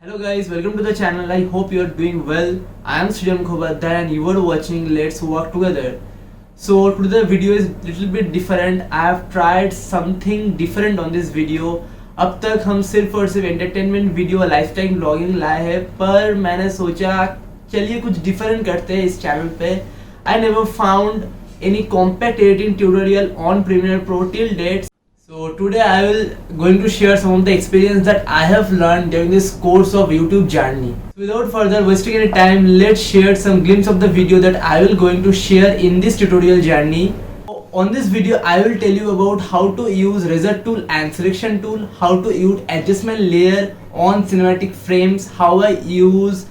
Hello guys, welcome to the channel. I hope you are doing well. I am Srijam Khobadar and you are watching Let's Work Together. So today the video is little bit different. I have tried something different on this video. अब तक हम सिर्फ और सिर्फ entertainment video lifestyle blogging लाए हैं, पर मैंने सोचा चलिए कुछ डिफरेंट करते हैं इस चैनल पे. I never found any compact editing tutorial on Premiere Pro till date. So today I will going to share some of the experience that I have learned during this course of YouTube journey. So without further wasting any time, let's share some glimpse of the video that I will going to share in this tutorial journey. So on this video I will tell you about how to use razor tool and selection tool, how to use adjustment layer on cinematic frames, how I use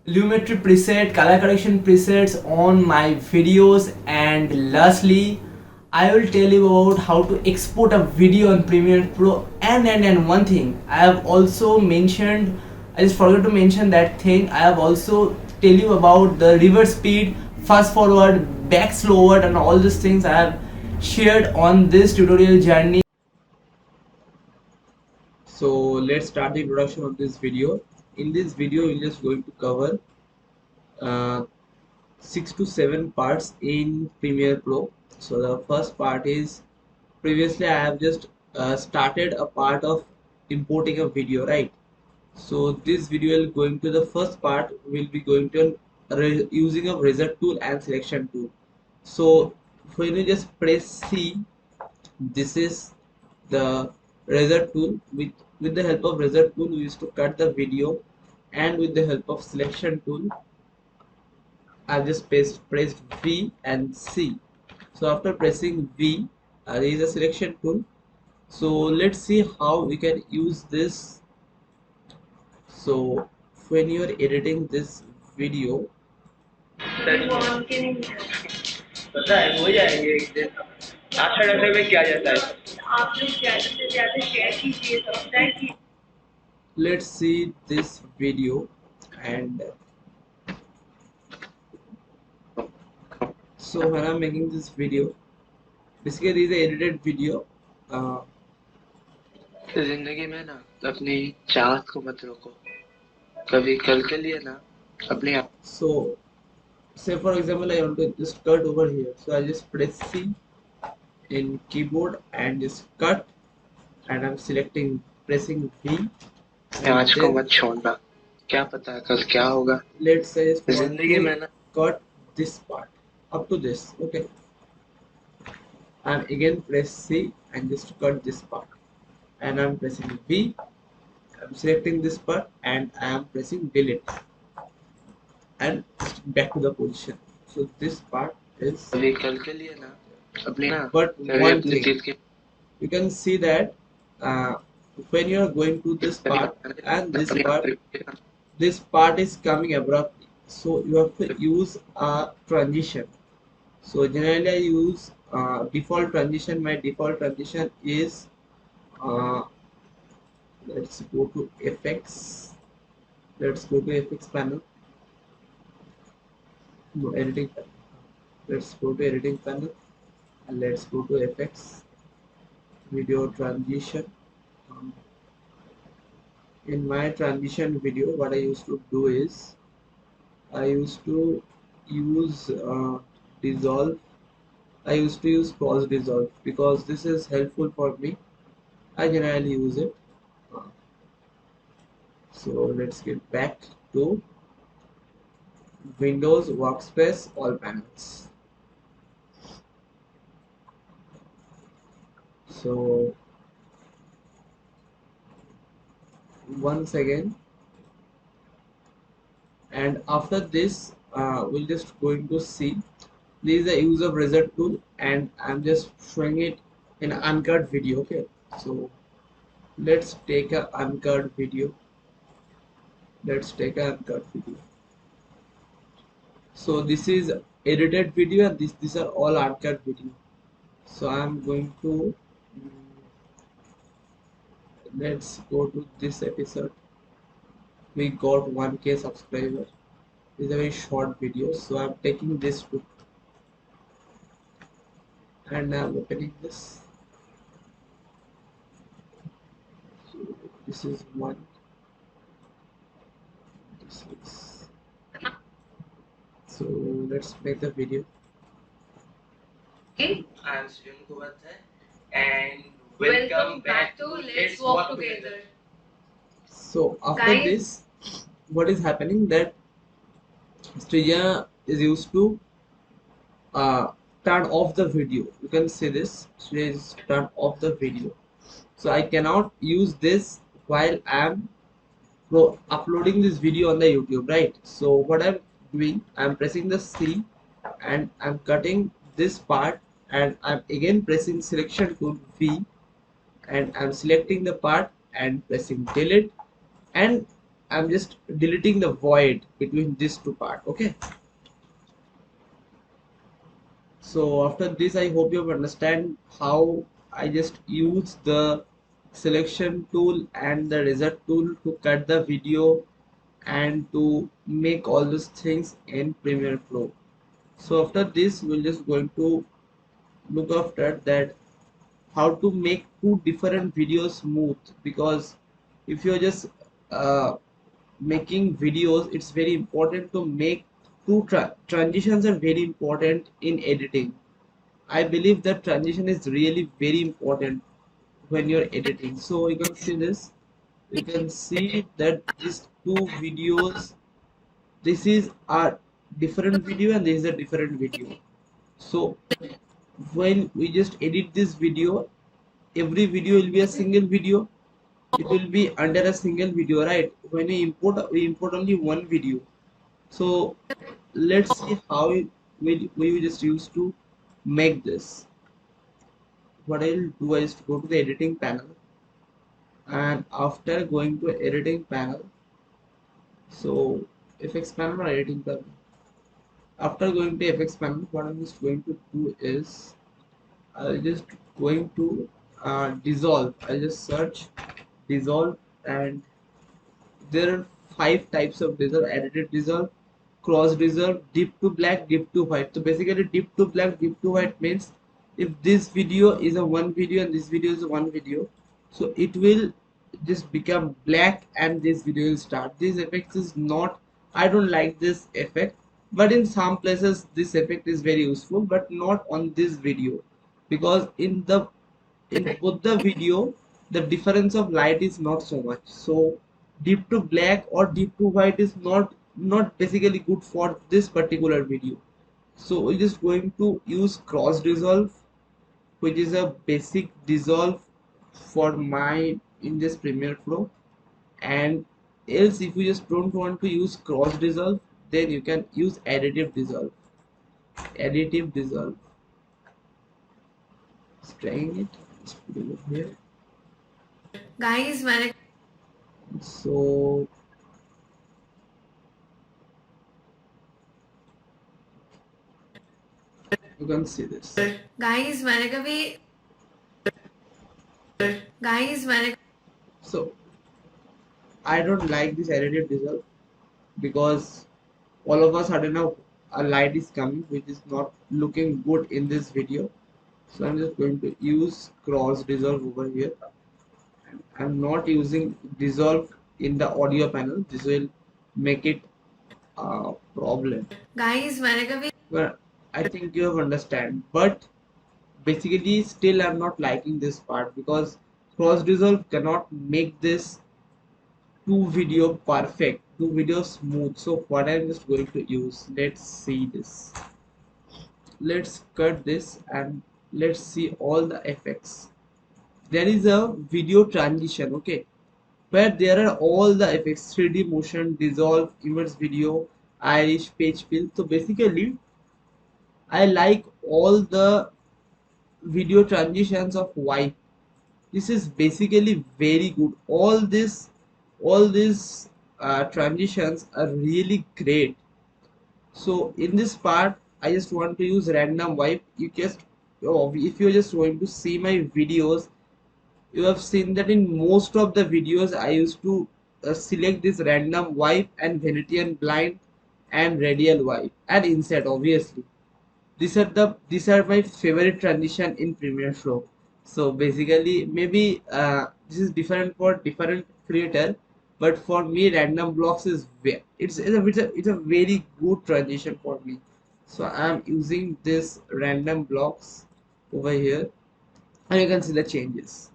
lumetri preset, color correction presets on my videos, and lastly I will tell you about how to export a video on Premiere Pro, and one thing I have also mentioned, I just forgot to mention that thing. I have also tell you about the reverse speed, fast forward, back slowed, and all these things I have shared on this tutorial journey. So let's start the introduction of this video. In this video we're just going to cover uh, 6 to 7 parts in Premiere Pro. So the first part is, previously I have just started a part of importing a video, right? So this video will going to the first part will be going to using a razor tool and selection tool. So when you just press C, this is the razor tool. With the help of razor tool we used to cut the video, and with the help of selection tool I just pressed V and C. So after pressing V, there is a selection tool. So let's see how we can use this. So when you are editing this video, पता है हो जाएंगे एक दिन. अच्छा लगने में क्या जाता है, आप लोग ज़्यादा से ज़्यादा शेयर कीजिए, सब्सक्राइब कीजिए. Let's see this video. And so when I'm making this video, basically this is an edited video. जिंदगी में ना अपनी चाहत को मत रोको, कभी कल के लिए ना अपने आप. So say for example I want to just cut over here, so I just press C in keyboard and just cut, and I'm selecting, pressing V, and आज को then मत छोड़ना, क्या पता कल क्या होगा. let's say I want जिंदगी में to ना cut this part up to this. Okay, I'm again press C and just cut this part, and I'm pressing V, I'm selecting this part, and I am pressing delete and back to the position. So this part is, कभी कल के लिए ना अपने ना but कभी one अपनी thing चीज के you can see that when you are going to this part and अपने this part is coming abruptly, so you have to use a transition. So generally I use default transition. My default transition is, uh, let's go to effects, let's go to effects panel, no, editing panel. Let's go to editing panel and let's go to effects, video transition. um, in my transition video what I used to do is I used to use dissolve. I used to use pause dissolve because this is helpful for me. I generally use it. Uh, so let's get back to Windows workspace, all panels. So once again, and after this we'll just going to see this is the use of razor tool, and I'm just showing it in an uncut video. Okay, so let's take a uncut video. Let's take a uncut video. So this is edited video, and these are all uncut video. So I'm going to let's go to this episode. We got 1K subscriber. This is a very short video, so I'm taking this to, and I'm opening this. So this is one. So let's make the video. Okay, I'm Sriyan Kumar and welcome back to Let's Walk Together. So after this, what is happening that Sriya is used to turn off the video. You can see this. Sriya is turn off the video. So I cannot use this while I'm uploading this video on the YouTube, right? So what I'm doing, I'm pressing the C and I'm cutting this part, and I'm again pressing selection tool V, and I'm selecting the part and pressing delete, and I'm just deleting the void between these two parts. Okay, so after this I hope you understand how I just use the selection tool and the result tool to cut the video and to make all those things in Premiere Pro. So after this we're just going to look after that how to make two different videos smooth, because if you're just uh, making videos, it's very important to make two transitions are very important in editing. I believe that transition is really very important when you're editing. So you can see this, you can see that these two videos, this is a different video and this is a different video. So when we just edit this video, every video will be a single video, it will be under a single video, right? When we import only one video. So let's see how we just used to make this. What I'll do is to go to the editing panel, and after going to editing panel, so effects panel or editing panel, after going to effects panel, what I'm just going to do is I'll just going to dissolve. I'll just search dissolve, and there are five types of dissolve: edited dissolve, cross dissolve, deep to black, deep to white. So basically deep to black, deep to white means if this video is a one video and this video is a one video, so it will just become black and this video will start. This effect is not, I don't like this effect, but in some places this effect is very useful, but not on this video, because in both the video the difference of light is not so much. So deep to black or deep to white is not basically good for this particular video. So we're just going to use cross dissolve, which is a basic dissolve for my in this Premiere Pro. And else if you just don't want to use cross dissolve, then you can use additive dissolve. Additive dissolve, just trying it, just put it over here. Guys, मैंने So you can see this. guys मैंने कभी guys मैंने So I don't like this additive dissolve, because all of a sudden a light is coming which is not looking good in this video. So I'm just going to use cross dissolve over here. I'm not using dissolve in the audio panel. This will make it a problem. guys मैंने कभी But I think you have understand. But basically still I'm not liking this part, because cross dissolve cannot make this two video perfect, two video smooth. So what I'm just going to use, let's see this, let's cut this and let's see all the effects. There is a video transition, okay, where there are all the effects: 3D motion, dissolve, immerse video, irish, page fill. So basically I like all the video transitions of wipe. This is basically very good. All these transitions are really great. So in this part I just want to use random wipe. You just, oh, if you're just going to see my videos, you have seen that in most of the videos I used to select this random wipe and Venetian blind and radial wipe and inset. Obviously these are my favorite transition in Premiere Pro. So basically maybe this is different for different creator, but for me random blocks is it's a very good transition for me. So I'm using this random blocks over here, and you can see the changes.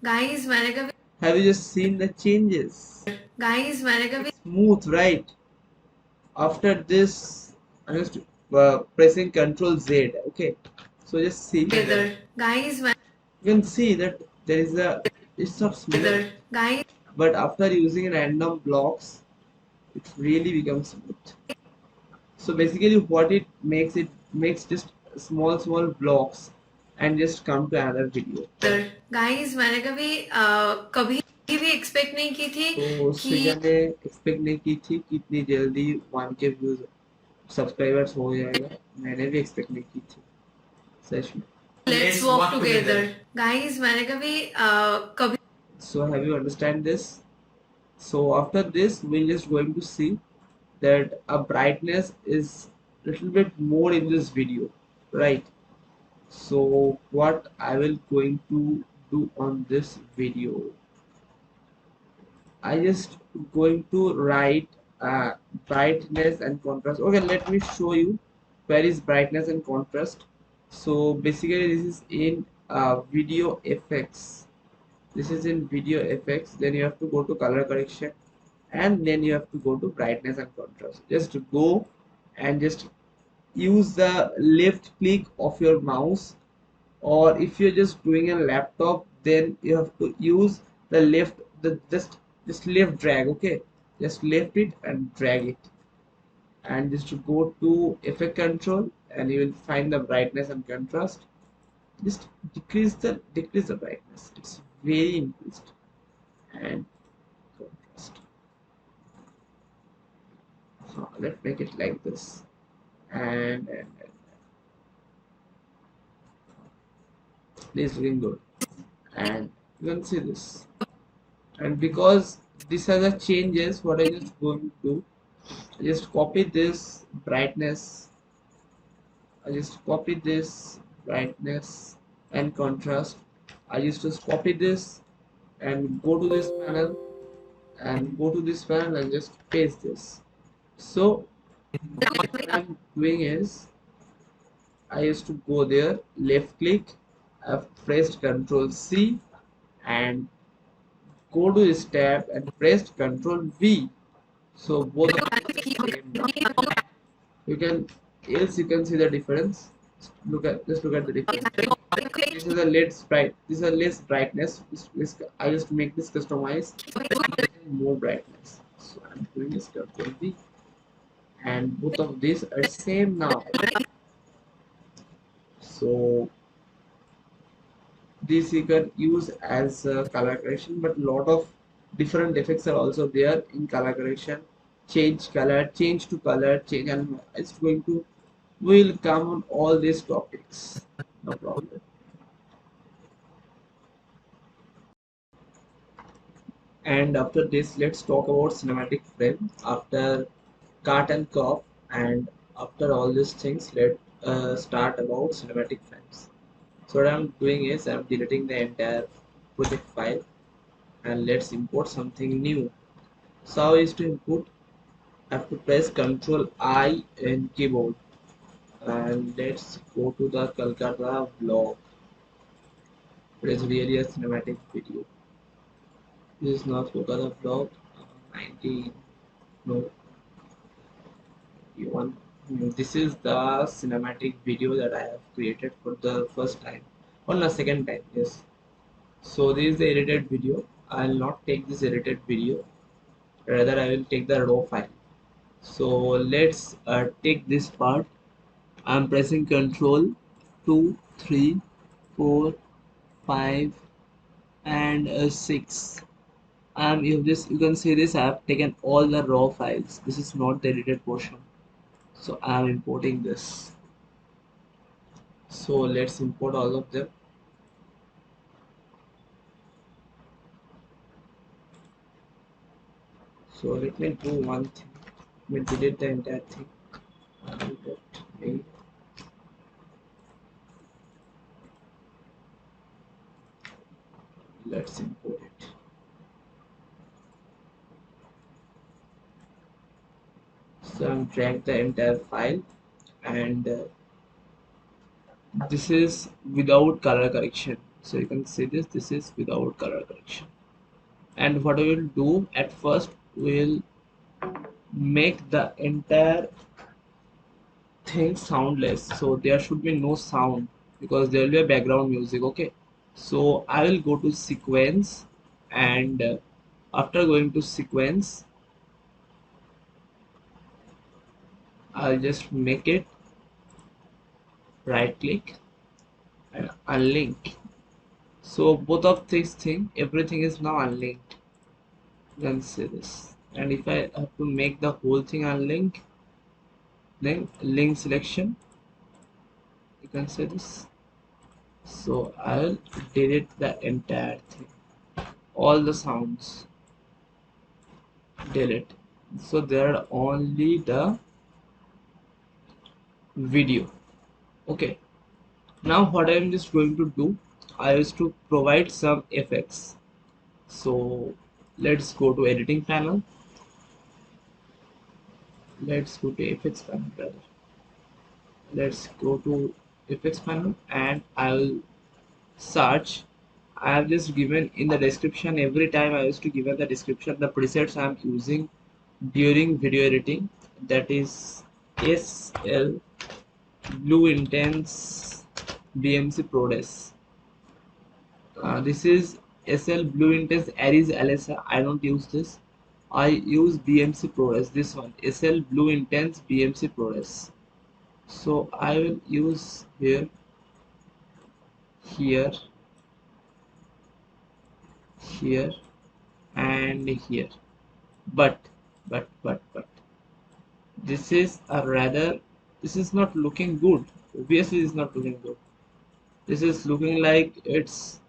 guys मैंने कभी Have you just seen the changes? guys मैंने कभी It's smooth, right? After this, I'm just pressing Control Z. Okay, so just see. together guys You can see that there is a, it's not smooth, together guys but after using random blocks, it really becomes smooth. So basically, what it makes just small blocks and just come to another video. guys मैंने कभी भी expect नहीं की थी तो कि सृजा ने expect नहीं की थी कि इतनी जल्दी 1K व्यूज सब्सक्राइबर्स हो जाएगा. मैंने भी एक्सपेक्ट नहीं की थी सच में. लेट्स वॉक टुगेदर गाइस मैंने कभी So have you understand this? So after this we're just going to see that a brightness is little bit more in this video, right? So what I will going to do on this video, I just going to write brightness and contrast. Okay, let me show you where is brightness and contrast. So basically this is in video effects. This is in video effects. Then you have to go to color correction, and then you have to go to brightness and contrast. Just go and just use the left click of your mouse, or if you're just doing a laptop, then you have to use the left, the just left drag. Okay, just left it and drag it, and just to go to effect control, and you will find the brightness and contrast. Just decrease the brightness, it's very increased, and contrast. So let's make it like this, and this is looking good, and you can see this. And because this has a changes, what I just going to do, I just copy this brightness, I just copy this brightness and contrast. I just copy this and go to this panel, and go to this panel and just paste this. So what I'm doing is I used to go there, left click, I've pressed Control C, and go to this tab and pressed Control V. So both of them are same now. You can, else you can see the difference. Just look at the difference. This is a less bright. This is a less brightness. I just make this customize more brightness. So I'm doing this Control V, and both of these are same now. So this you can use as color correction, but lot of different effects are also there in color correction. Change color, change to color, change, and it's going to, will come on all these topics, no problem. And after this, let's talk about cinematic frame. After cut and crop, and after all these things, let start about cinematic frames. So what I'm doing is I'm deleting the entire project file, and let's import something new. So how is to import? I have to press Ctrl I in keyboard, and let's go to the Calcutta vlog. It is really a cinematic video. This is not Calcutta vlog 19. No, you want. This is the cinematic video that I have created for the first time, or the second time. Yes. So this is the edited video. I'll not take this edited video. Rather, I will take the raw file. So let's take this part. I'm pressing Control 2, 3, 4, 5, and 6. You can see this. I have taken all the raw files. This is not the edited portion. So I'm importing this. So let's import all of them. So let me do one thing. Let me delete the entire thing. Let's import it. drag the entire file, and this is without color correction. So you can see this is without color correction. And what we will do at first, we'll make the entire thing soundless, so there should be no sound because there will be a background music. Okay, so I will go to sequence, and after going to sequence, I'll just make it, right click and unlink. So both of these thing, everything is now unlinked. You can see this, and if I have to make the whole thing unlink, then link selection, you can see this. So I'll delete the entire thing, all the sounds, delete. So there are only the video. Okay, now what I'm just going to do, I used to provide some effects. So let's go to editing panel, let's go to effects panel rather. Let's go to effects panel, and I'll search. I have just given in the description, every time I used to give in the description the presets I am using during video editing, that is SL Blue Intense BMC Prores. This is SL Blue Intense Aries Alessa. I don't use this. I use BMC Prores. This one, SL Blue Intense BMC Prores. So I will use here, here, here, and here. But this is a rather, this is not looking good. Obviously it's not looking good. This is looking like it's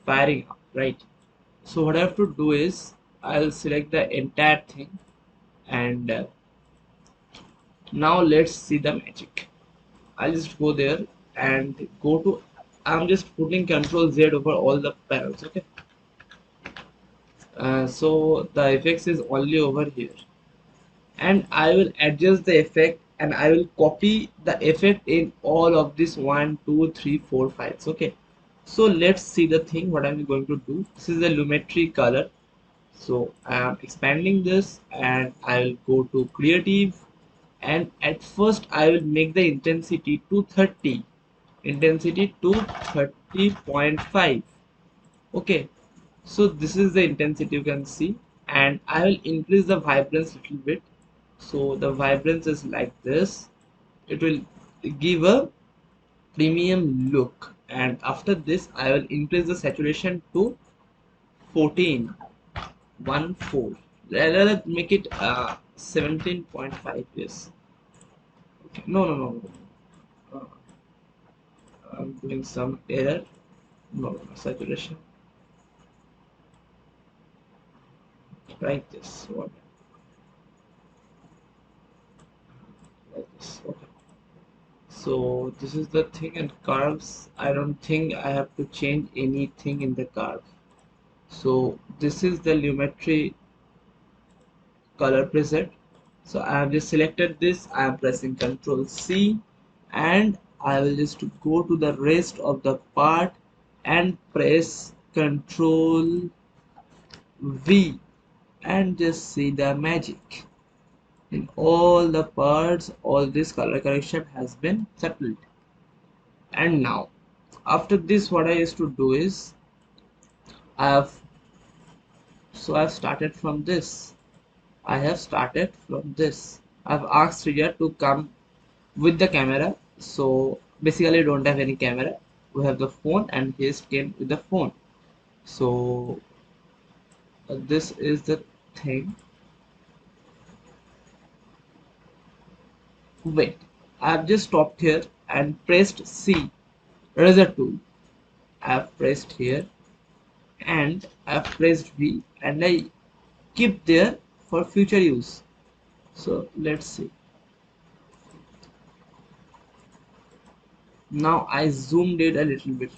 firing up, right? So what I have to do is, I'll select the entire thing, and now let's see the magic. I'll just go there and go to, I'm just putting Control Z over all the panels. Okay, so the effects is only over here, and I will adjust the effect, and I will copy the effect in all of this 1 2 3 4 files. Okay, so let's see the thing what I'm going to do. This is the lumetri color, so I am expanding this, and I will go to creative, and at first I will make the intensity to 30, intensity to 30.5. okay, so this is the intensity you can see, and I will increase the vibrance little bit. So the vibrance is like this, it will give a premium look, and after this I will increase the saturation to 14, 1 4. Rather make it 17.5. Yes, okay. No. uh, I'm doing some error. No, saturation, like this one, like this. Okay, so this is the thing. And curves, I don't think I have to change anything in the curve. So this is the lumetri color preset. So I have just selected this, I am pressing Ctrl C, and I will just go to the rest of the part and press Ctrl V, and just see the magic. In all the parts, all this color correction has been settled. And now after this, what I used to do is, I have, so I have started from this. I have started from this. I've asked Riya to come with the camera. So basically don't have any camera. We have the phone, and he came with the phone. So this is the thing. Wait, I've just stopped here and pressed C, razor tool. I've pressed here, and I've pressed V, and I keep there for future use. So let's see. Now I zoomed it a little bit.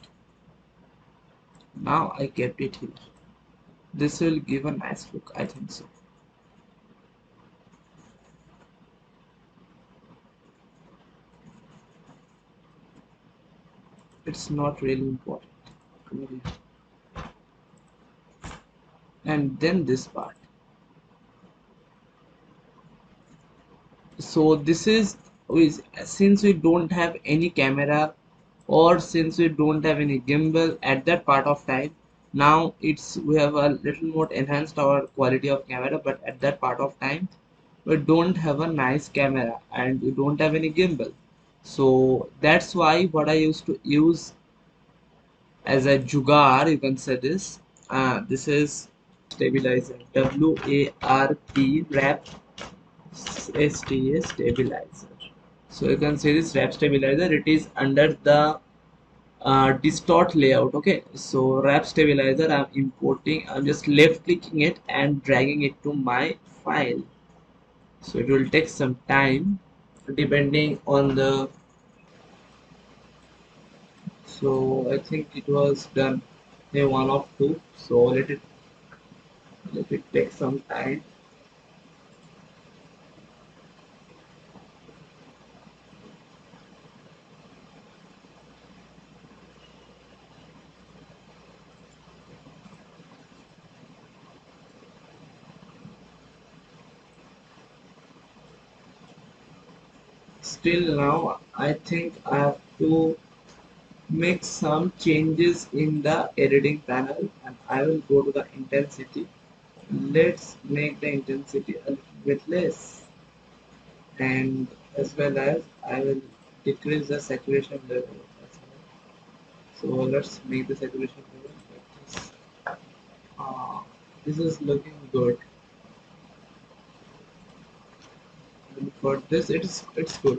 Now I kept it here. This will give a nice look, I think so. it's not really important. And then this part. So this is since we don't have any camera, or since we don't have any gimbal at that part of time, now it's we have a little more enhanced our quality of camera, but at that part of time we don't have a nice camera and we don't have any gimbal. So that's why what I used to use as a jugaad, you can say this is stabilizer, WARP, wrap STA stabilizer. So you can see this wrap stabilizer, it is under the distort layout. Okay, so wrap stabilizer I'm importing, I'm just left clicking it and dragging it to my file. So it will take some time depending on the, so I think it was done a one of two, so let it take some time. Still now I think I have to make some changes in the editing panel, and I will go to the intensity. Let's make the intensity a little bit less, and as well as I will decrease the saturation level as well. So let's make the saturation level like this. uh, this is looking good, and for this it's good,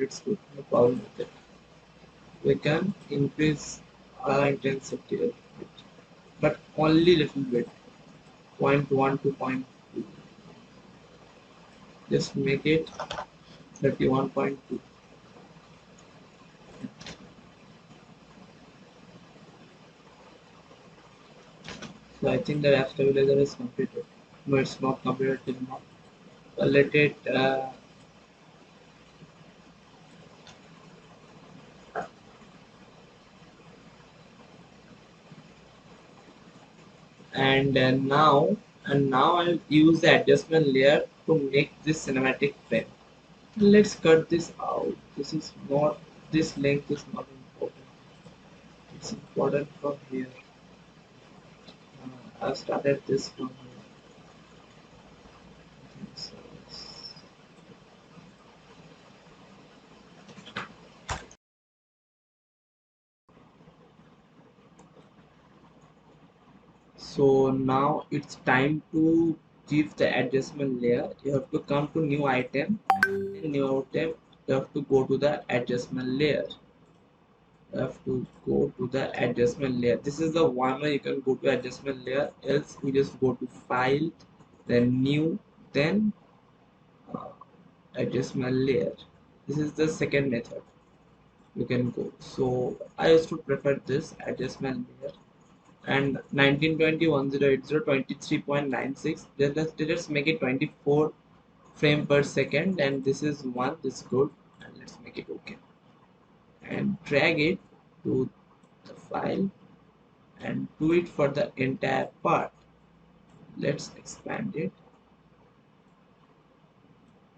no problem with it. We can increase our intensity a little bit, but only little bit, point 1 to point 2. Just make it 31.2. So I think the app stabilizer is completed. No, it's not completed till now. Let it and now I'll use the adjustment layer to make this cinematic frame. Let's cut this out. This length is not important. It's important from here. I've started this from here. So, so now it's time to give the adjustment layer. You have to come to new item. In new item, you have to go to the adjustment layer. You have to go to the adjustment layer. This is the one where you can go to adjustment layer, else you just go to file, then new, then uh, adjustment layer. This is the second method you can go. So I used to prefer this adjustment layer, and 1920 1080 let's make it 24 frame per second, and this is one, this is good, and let's make it okay, and drag it to the file and do it for the entire part. Let's expand it.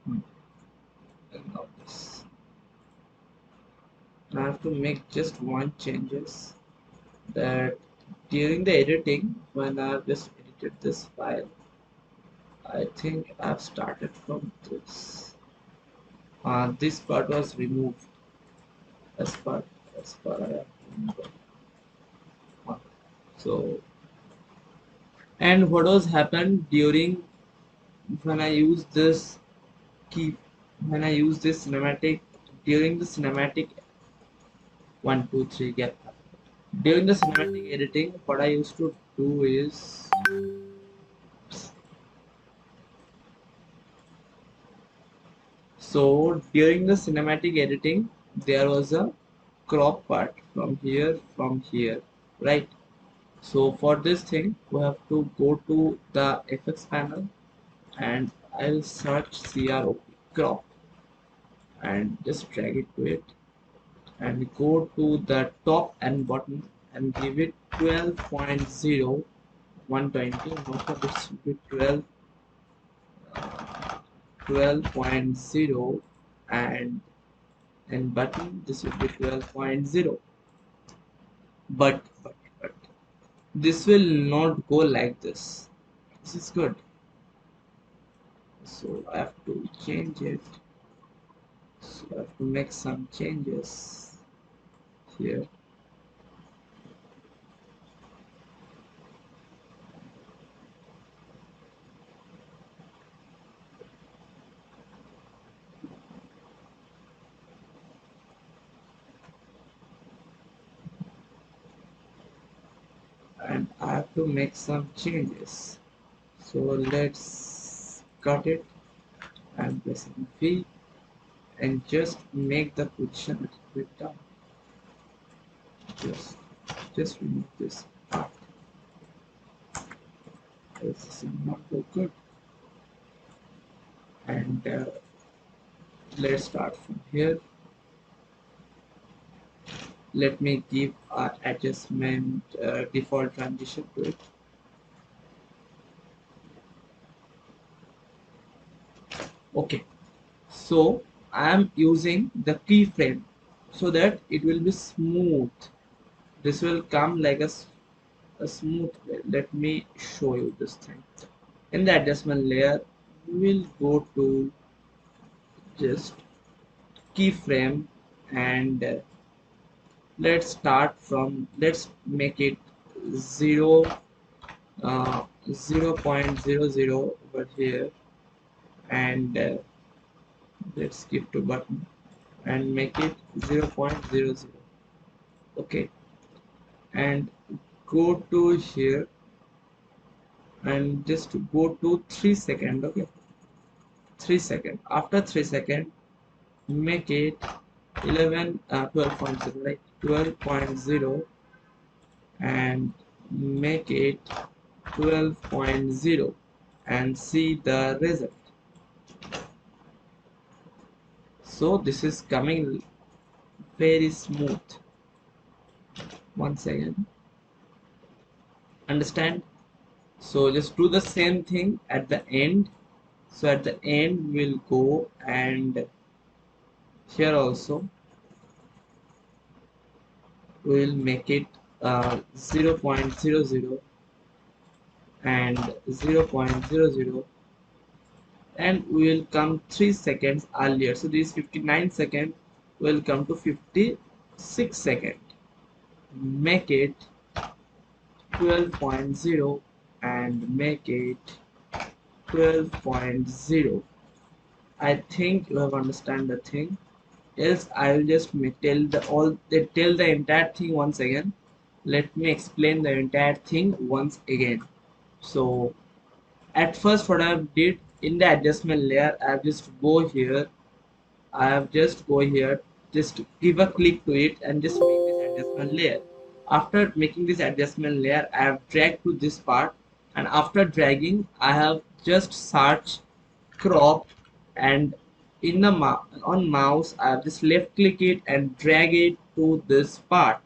And now this, I have to make just one changes, that during the editing, when I've just edited this file, I think I've started from this part was removed as part as far I remember. So, and what was happened during when I use this key, when I use this cinematic, during the cinematic 1 2 3 gap, during the cinematic editing, what I used to do is, so during the cinematic editing there was a crop part from here, right? So for this thing we have to go to the effects panel, and I'll search crop, crop, and just drag it to it, and go to the top and bottom and give it 12.0 120. Now this should be 12.0, and button this will be 12.0. But this will not go like this. This is good, so I have to change it. So I have to make some changes here. And I have to make some changes. So let's cut it and press V and just make the position a little bit down. Just remove this part. This is not so good. And let's start from here. Let me give our adjustment default transition to it. Okay, so I am using the keyframe so that it will be smooth. This will come like a smooth way. Let me show you this thing. In the adjustment layer, we will go to just keyframe, and let's make it 0 0.00 over here, and let's skip to button and make it 0.00. okay, and go to here and just go to 3 seconds. Okay, 3 seconds. After 3 seconds, make it 12.0, right? 12.0, and make it 12.0 and see the result. So this is coming very smooth. Once again, understand? So just do the same thing at the end. So at the end we'll go, and here also we'll make it 0.00 and 0.00, and we will come 3 seconds earlier. So this 59 seconds will come to 56 seconds. Make it 12.0 and make it 12.0. I think you have understand the thing. Else I will just tell the entire thing once again. Let me explain the entire thing once again. So at first, what I did in the adjustment layer, I have just go here. Just give a click to it and just make this adjustment layer. After making this adjustment layer, I have dragged to this part, and after dragging, I have just search crop, and in the on mouse I have just left click it and drag it to this part.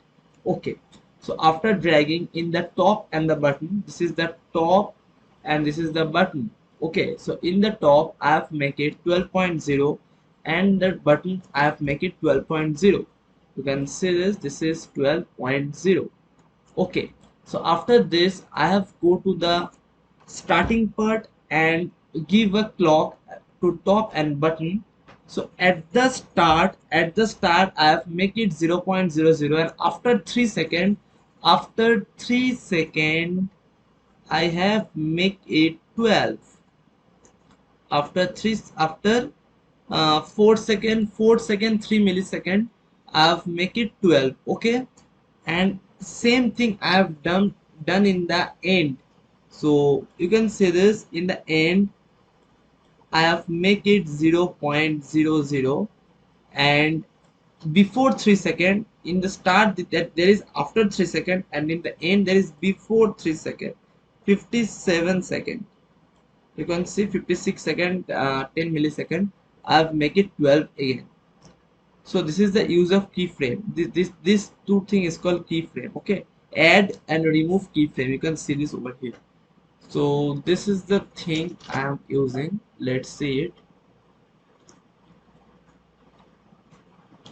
Okay, so after dragging in the top and the button, this is the top and this is the button. Okay, so in the top I have make it 12.0, and the button I have make it 12.0. You can see this is 12.0. okay, so after this I have go to the starting part and give a clock to top and button. So at the start I have make it 0.00, and after 3 second I have make it 12. After 4 second 3 millisecond I have make it 12. Okay, and same thing I have done in the end. So you can say this in the end I have make it 0.00, and before 3 second, in the start that there is after 3 second, and in the end there is before 3 second, 57 second. You can see 56 second, 10 millisecond I have make it 12 again. So this is the use of keyframe. This two thing is called keyframe. Okay, add and remove keyframe. You can see this over here. So this is the thing I am using. Let's see it.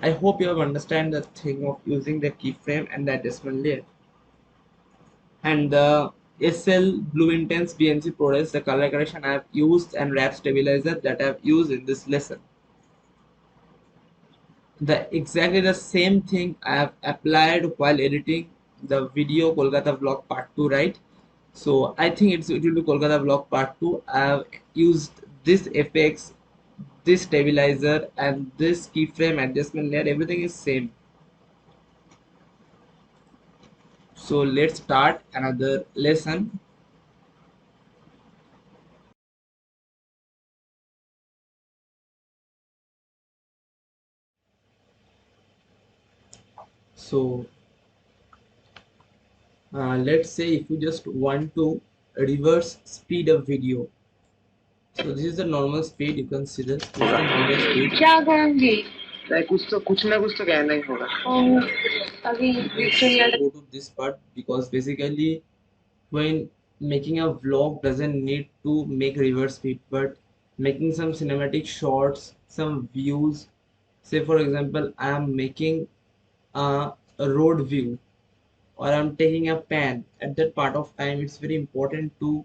I hope you have understand the thing of using the keyframe and the adjustment layer. And the SL Blue Intense BNC Prores, the color correction I have used, and wrap stabilizer that I have used in this lesson. The exactly the same thing I have applied while editing the video Kolkata vlog part 2, right? So I think it will be Kolkata vlog part 2. I have used this effects, this stabilizer, and this keyframe adjustment layer. Everything is same. So let's start another lesson. So let's say if you just want to reverse speed of video. So this is the normal speed. You can see this. This is the normal speed. क्या कहेंगे? कुछ ना कुछ तो कहना ही होगा. अभी Let's go to this part because basically when making a vlog doesn't need to make reverse speed, but making some cinematic shots, some views. Say for example, I am making a road view or I'm taking a pan. At that part of time, it's very important to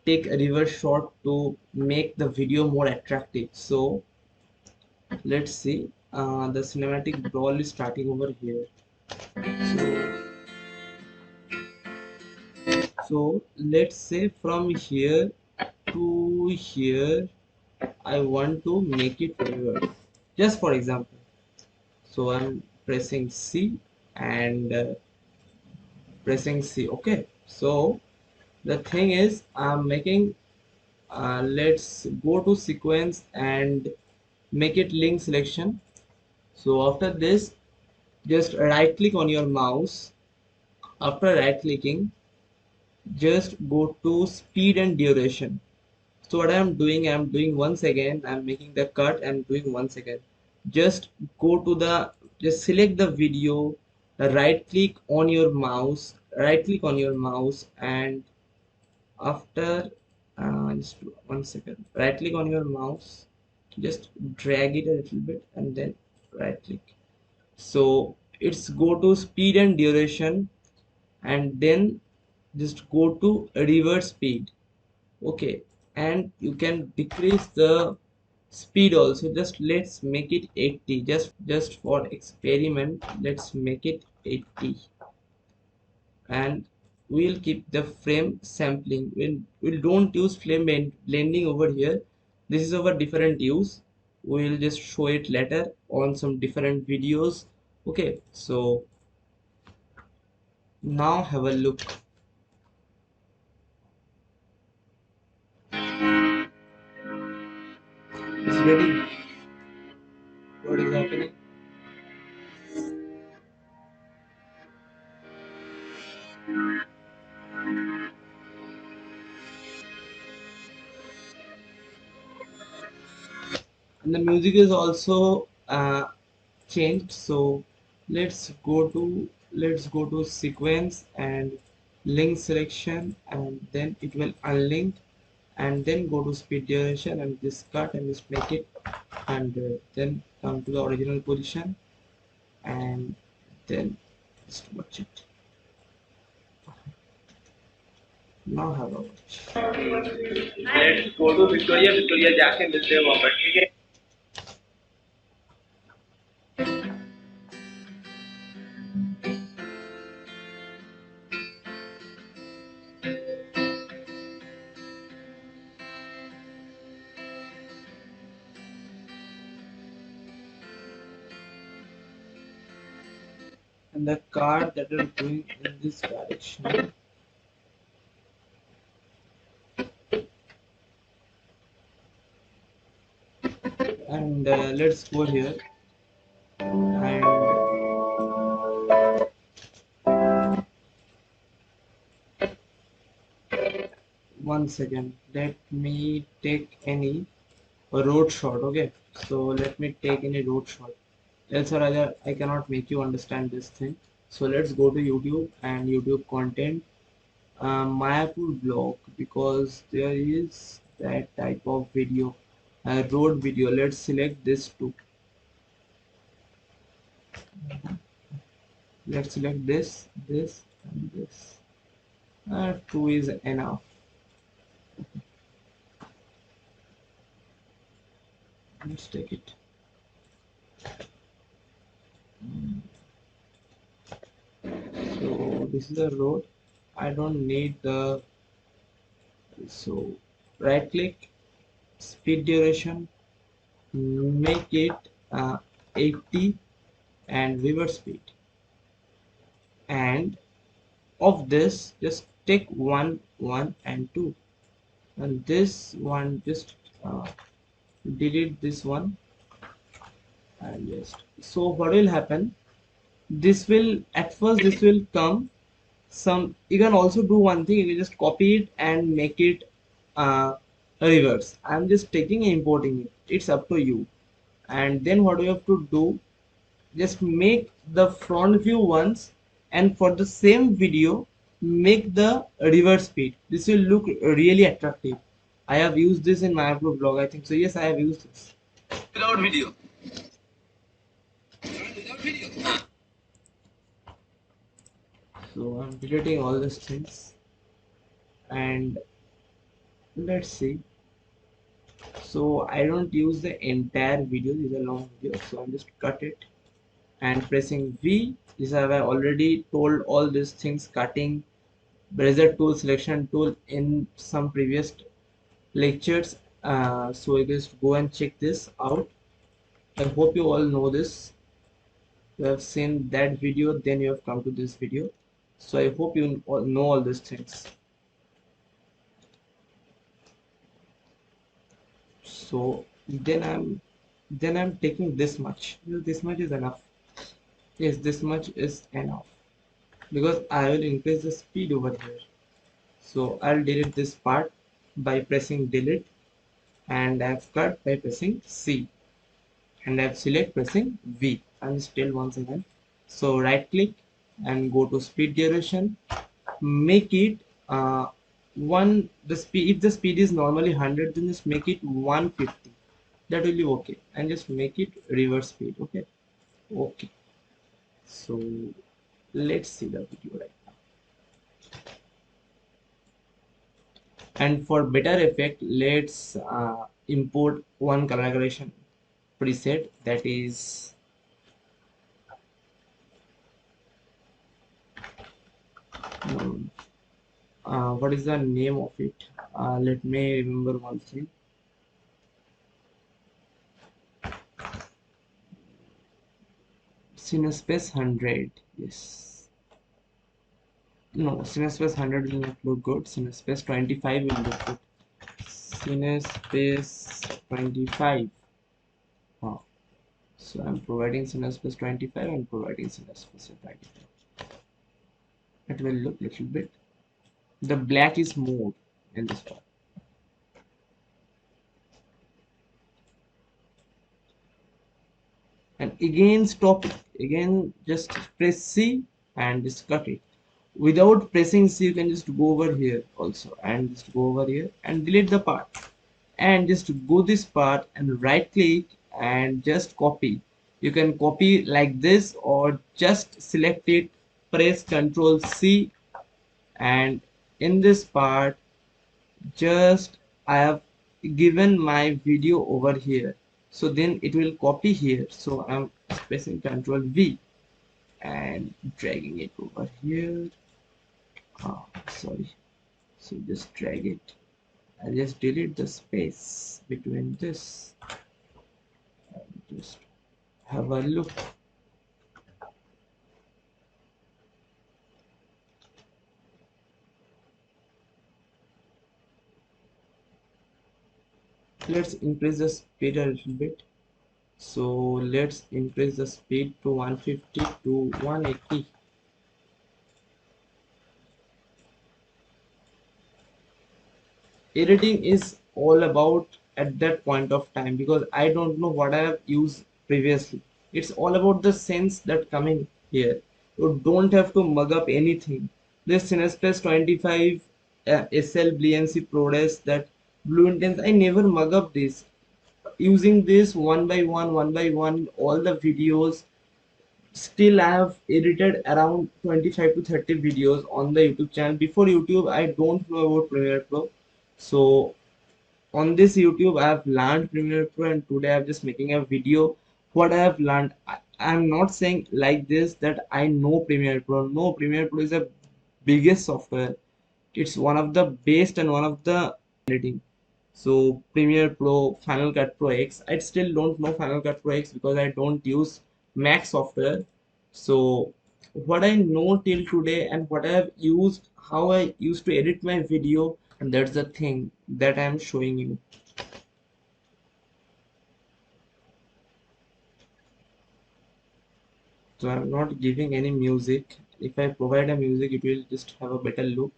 take a reverse shot to make the video more attractive. So let's see, the cinematic brawl is starting over here. So let's say from here to here I want to make it reverse, just for example. So I'm pressing C and pressing C. Okay, so the thing is I'm making let's go to sequence and make it link selection. So after this, just right click on your mouse. After right clicking, just go to speed and duration. So what I'm doing once again, I'm making the cut and doing once again. Just go to the, just select the video, right click on your mouse, and after just one second, right click on your mouse, just drag it a little bit and then right click. So it's go to speed and duration and then just go to reverse speed. Okay, and you can decrease the speed also. Just let's make it 80, just for experiment. Let's make it 80 and we'll keep the frame sampling. We'll don't use flame blending over here. This is our different use. We'll just show it later on some different videos. Okay, so now have a look. It's ready. What is happening? And the music is also changed. So let's go to sequence and link selection, and then it will unlink, and then go to speed duration and this cut and just make it 100, then come to the original position and then just watch it. Now have a watch. Let's go to Victoria जाके मिलते हैं वहाँ पर, ठीक है? And the car that are going in this direction, and let's go here and one second, let me take any road shot. Okay, so let me take any road shot. else or rather I cannot make you understand this thing. So let's go to YouTube and YouTube content, Mayapur blog, because there is that type of video, road video. Let's select this too. Let's select this and this. Two is enough. Let's take it. So this is a road. I don't need the, so right click, speed duration, make it 80 and reverse speed, and of this just take 1 and 2, and this one just uh, delete this one, and just, so what will happen, this will at first this will come some, you can also do one thing, you can just copy it and make it reverse. I'm just taking and importing it, it's up to you. And then what you have to do, just make the front view once, and for the same video make the reverse speed. This will look really attractive. I have used this in my blog, I think so. Yes, I have used this without video. So I'm deleting all these things, and let's see. So I don't use the entire video, this is a long video, so I'm just cut it and pressing V. This I have already told all these things, cutting, razor tool, selection tool in some previous lectures. So you just go and check this out. I hope you all know this. You have seen that video, then you have come to this video. So I hope you all know all these things. So then I'm taking this much. This much is enough. Yes, this much is enough, because I will increase the speed over here. So I'll delete this part by pressing delete, and I've cut by pressing C, and I've select pressing V, and still once again. So right click and go to speed duration, make it one, the speed, if the speed is normally 100, then just make it 150. That will be okay, and just make it reverse speed. Okay. So let's see the video right now. And for better effect, let's import one color gradation preset, that is um, what is the name of it, let me remember one thing. Cinespace 100, yes. No, Cinespace 100 will not look good. Cinespace 25 will look good. Cinespace 25. Oh, so I'm providing Cinespace 25 and providing Cinespace 25. It will look little bit. The black is more in this one. And again stop it. Again just press C and just cut it. Without pressing C, you can just go over here also, and just go over here and delete the part, and just go this part and right click and just copy. You can copy like this, or just select it, press Ctrl C, and in this part just I have given my video over here, so then it will copy here. So I'm pressing Ctrl V and dragging it over here. Sorry, so just drag it. I'll just delete the space between this and just have a look. Let's increase the speed a little bit. So let's increase the speed to 150 to 180. Editing is all about at that point of time, because I don't know what I have used previously. It's all about the sense that coming here. You don't have to mug up anything. This Cinespace 25 SL BNC Prores, that Blue Intense, I never mug up this. Using this one by one, all the videos. Still I have edited around 25 to 30 videos on the YouTube channel. Before YouTube, I don't know about Premiere Pro. So on this YouTube, I have learned Premiere Pro, and today I'm just making a video what I have learned. I'm not saying like this that I know Premiere Pro. No, Premiere Pro is the biggest software. It's one of the best and one of the editing. So Premiere Pro, Final Cut Pro X. I still don't know Final Cut Pro X because I don't use Mac software. So what I know till today and what I have used, how I used to edit my video, and that's the thing that I am showing you. So I'm not giving any music. If I provide a music, it will just have a better look.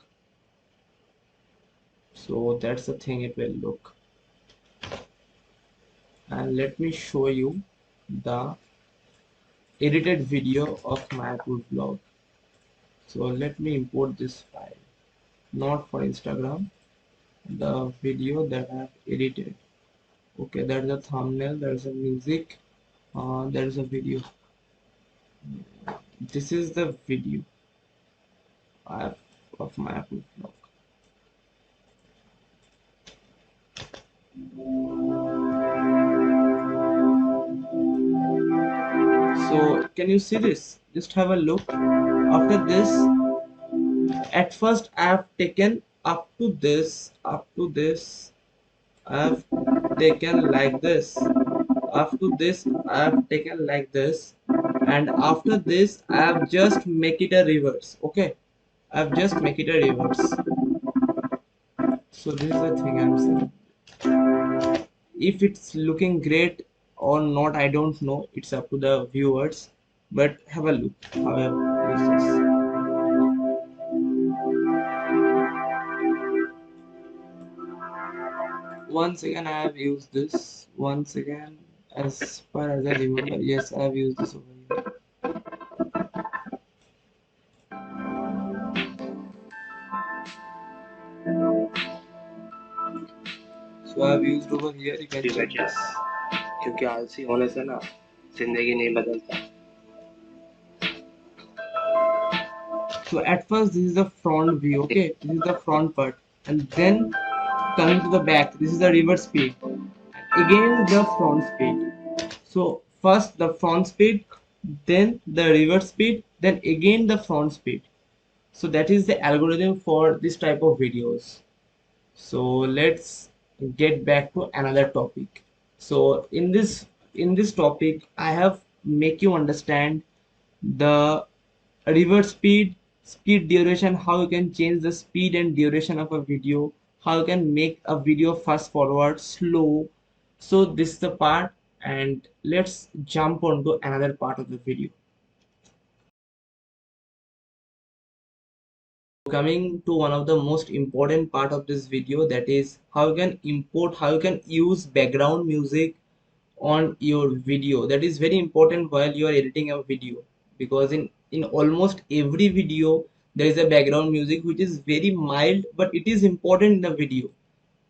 So that's the thing it will look. And let me show you the edited video of my food vlog. So let me import this file, not for Instagram, the video that I have edited. Okay, there's a thumbnail, there's a music, there's a video. This is the video I have of my food vlog. So can you see this? Just have a look. After this, at first I have taken up to this, I have taken like this. After this, I have taken like this, and after this, I have just make it a reverse. Okay, I have just make it a reverse. So this is the thing I'm saying. If it's looking great or not, I don't know. It's up to the viewers. But have a look how I have used this. Once again, I have used this. Once again, as far as I remember, yes, I have used this over here. So I have used over here. You can check this. क्योंकि आलसी होने से ना जिंदगी नहीं बदलता. So at first this is the front view, okay, this is the front part, and then coming to the back, this is the reverse speed, again the front speed. So first the front speed, then the reverse speed, then again the front speed. So that is the algorithm for this type of videos. So let's get back to another topic. So in this topic, I have make you understand the reverse speed duration, how you can change the speed and duration of a video, how you can make a video fast forward, slow. So this is the part, and let's jump onto another part of the video. Coming to one of the most important part of this video, that is how you can import, how you can use background music on your video. That is very important while you are editing a video, because in almost every video there is a background music which is very mild, but it is important in the video.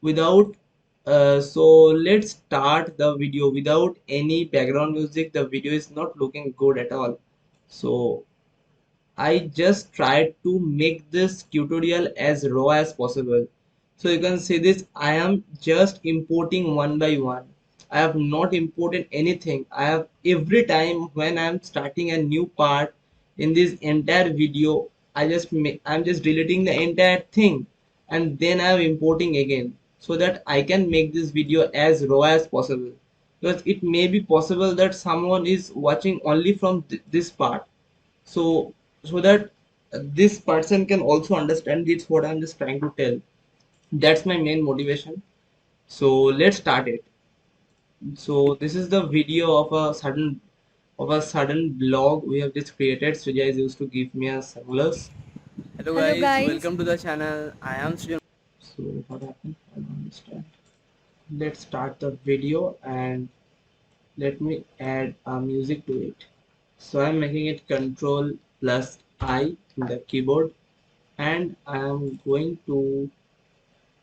Without so let's start the video. Without any background music, the video is not looking good at all. So I just tried to make this tutorial as raw as possible. So you can see this, I am just importing one by one. I have not imported anything. I have every time when I am starting a new part in this entire video, I'm just deleting the entire thing, and then I am importing again, so that I can make this video as raw as possible. Because it may be possible that someone is watching only from this part, so that this person can also understand this what I'm just trying to tell. That's my main motivation. So let's start it. So this is the video of a sudden blog we have just created. So guys used to give me a sunglass. Hello Hello guys, guys. welcome to the channel. I am Srijan. So what happened, I don't understand. Let's start the video, and let me add a music to it. So I'm making it Control plus I in the keyboard, and I'm going to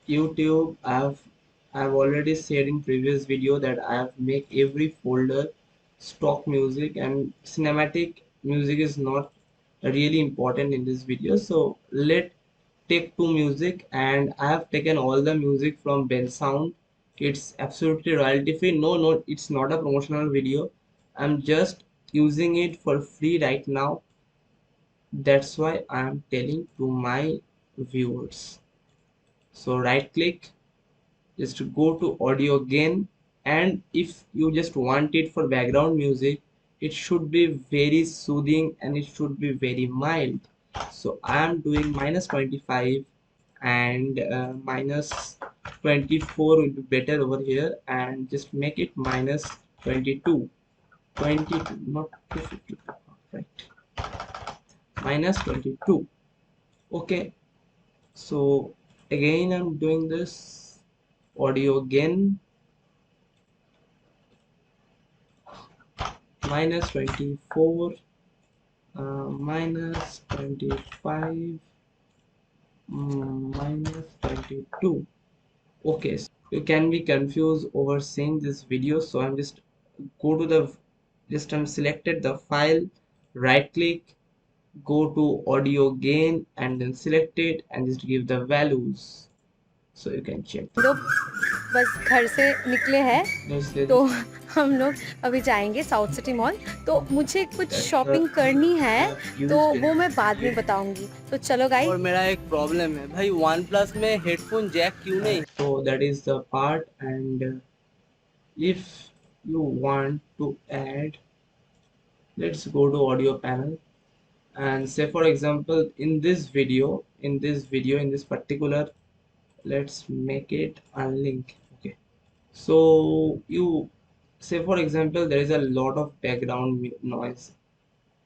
YouTube. I've already said in previous video that I have make every folder stock music, and cinematic music is not really important in this video. So let take two music, and I have taken all the music from Bensound. It's absolutely royalty free. No, it's not a promotional video. I'm just using it for free right now. That's why I'm telling to my viewers. So right click, just to go to audio again, and if you just want it for background music, it should be very soothing and it should be very mild. So I am doing -25, and -24 will be better over here, and just make it -22, 22, not 252, right, -22. Okay, so again I'm doing this audio again, -24, -25, -22. Okay, so you can be confused over seeing this video, so I'm just go to the, just I'm selected the file, right click, go to audio gain, and then select it and just give the values, so you can check. लोग बस घर से निकले हैं Let's say तो this. हम लोग अभी जाएंगे साउथ सिटी मॉल, तो मुझे कुछ That's शॉपिंग the करनी है, तो used it. वो मैं बाद में बताऊंगी, तो चलो गाइस। और मेरा एक प्रॉब्लम है भाई, वन प्लस में हेडफोन जैक क्यों नहीं? So that is the part, and if you want to add, let's go to audio panel, and say for example in this video, in this particular, let's make it unlink. Okay, so you say for example there is a lot of background noise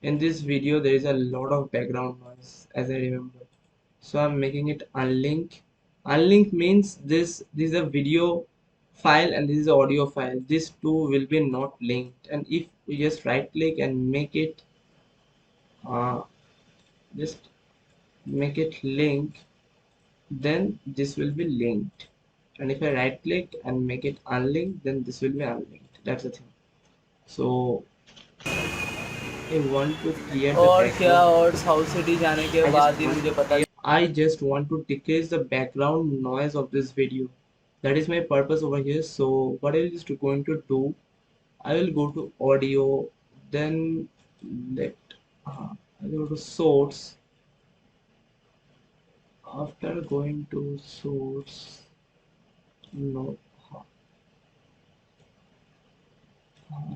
in this video, there is a lot of background noise as I remember. So I'm making it unlink. Unlink means this is a video file and this is the audio file, these two will be not linked. And if we just right click and make it just make it link, then this will be linked. And if I right click and make it unlinked, then this will be unlinked. That's the thing. So I want to clear the और क्या, background. और south city जाने के बाद ही मुझे पता I just want to decrease the background noise of this video. That is my purpose over here. So what I will just going to do, I will go to audio, then let I go to source. After going to source, no,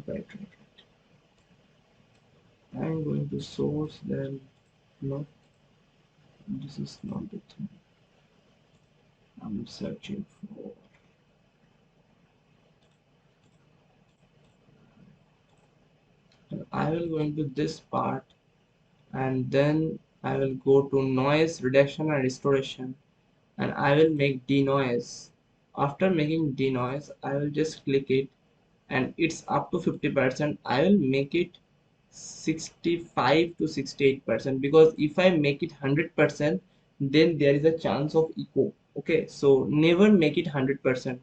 right. I'm going to source, then no, this is not the thing I'm searching for. And I will go into this part, and then I will go to noise reduction and restoration, and I will make denoise. After making denoise, I will just click it, and it's up to 50%. I will make it 65 to 68%, because if I make it 100%, then there is a chance of echo. Okay, so never make it 100%,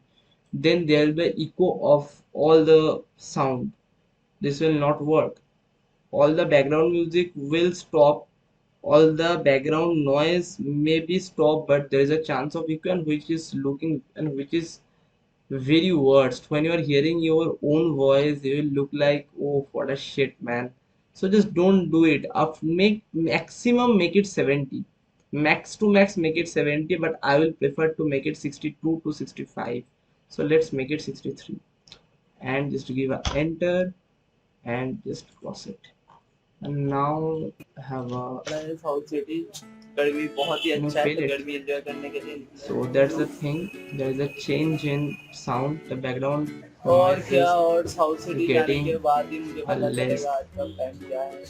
then there will be echo of all the sound. This will not work. All the background music will stop, all the background noise may be stopped, but there is a chance of echo, and which is looking, and which is very worst. When you are hearing your own voice, you will look like, oh what a shit, man. So just don't do it. Up, make maximum, make it 70, max to max make it 70, but I will prefer to make it 62 to 65. So let's make it 63, and just give a enter, and just cross it. And now have a है south city. गर्मी बहुत ही you अच्छा है, feel तो it. गर्मी enjoy करने के लिए। So that's the thing. There is a change in sound. The background और noise क्या, is और साउथ सिटी जाने getting के बाद ही मुझे a पता less. चलेगा आज का प्लान क्या है।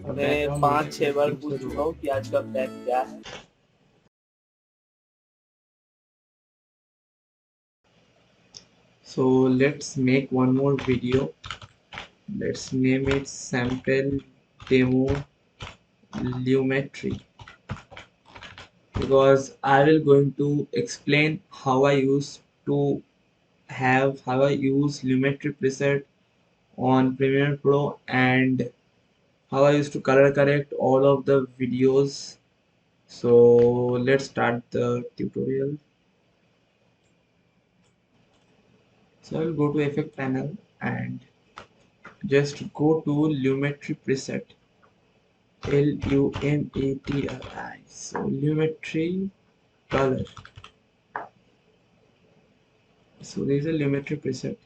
The मैं background music 5-6 बार seems पूछ to चुका हूँ कि आज का प्लान क्या है। So let's make one more video. Let's name it sample demo lumetri, because I will going to explain how I use lumetri preset on Premiere Pro, and how I used to color correct all of the videos. So let's start the tutorial. So I'll go to effect panel and just go to lumetri preset, lumetri. So lumetri color. So there is a lumetri preset.